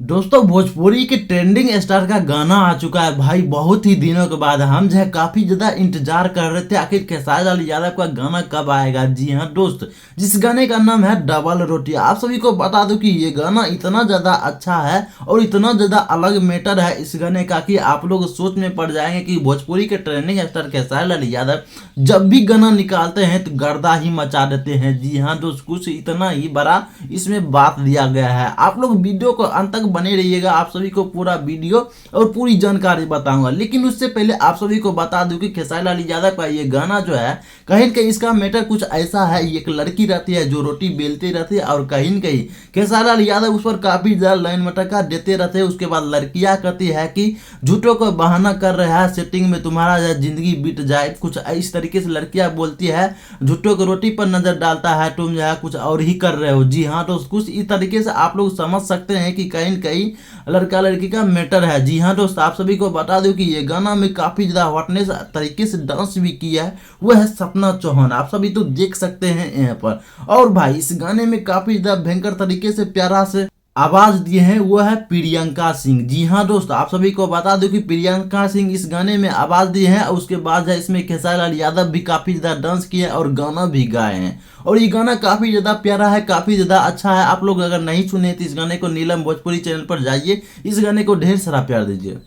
दोस्तों भोजपुरी के trending star का गाना आ चुका है भाई। बहुत ही दिनों के बाद हम जो है काफी ज्यादा इंतजार कर रहे थे आखिर खेसारी लाल यादव का गाना कब आएगा। जी हाँ दोस्त, जिस गाने का नाम है डबल रोटी। आप सभी को बता दूं कि ये गाना इतना ज्यादा अच्छा है और इतना ज्यादा अलग मैटर है इस गाने का कि आप लोग सोच में पड़ जाएंगे कि भोजपुरी के ट्रेंडिंग स्टार खेसारी लाल यादव जब भी गाना निकालते हैं तो गर्दा ही मचा देते हैं। जी हाँ दोस्त, कुछ इतना ही बड़ा इसमें बात दिया गया है। आप लोग वीडियो को अंत तक बने रहिएगा, आप सभी को पूरा वीडियो और पूरी जानकारी बताऊंगा। लेकिन उससे पहले आप सभी को बता दूं कि खेसारी लाल यादव का ये गाना जो है कहीं न कहीं इसका मैटर कुछ ऐसा है। एक लड़की रहती है जो रोटी बेलती रहती है और कहीं न कहीं खेसारी लाल यादव उस पर काफी ज्यादा लाइन मटका देते रहते हैं। उसके बाद लड़कियां कहती है कि झूठों को बहाना कर रहा है, सेटिंग में तुम्हारा जिंदगी बीत जाए, कुछ इस तरीके से लड़कियां बोलती है। झूठों को रोटी पर नजर डालता है, तुम जो है कुछ और ही कर रहे हो। जी हाँ, तो कुछ इस तरीके से आप लोग समझ सकते हैं कि कहीं न कहीं लड़का लड़की का मैटर है। जी हाँ दोस्त, आप सभी को बता दूं कि ये गाना में काफी ज्यादा हॉटनेस तरीके से डांस भी किया है, वो है सपना चौहान। आप सभी तो देख सकते हैं यहाँ पर। और भाई इस गाने में काफी ज्यादा भयंकर तरीके से प्यारा से आवाज दिए हैं, वो है प्रियंका सिंह। जी हाँ दोस्त, आप सभी को बता दूं कि प्रियंका सिंह इस गाने में आवाज दी है। और उसके बाद है इसमें खेसारी लाल यादव भी काफी ज्यादा डांस किए हैं और गाना भी गाए हैं। और ये गाना काफी ज्यादा प्यारा है, काफी ज्यादा अच्छा है। आप लोग अगर नहीं सुने तो इस गाने को नीलम भोजपुरी चैनल पर जाइए, इस गाने को ढेर सारा प्यार दीजिए।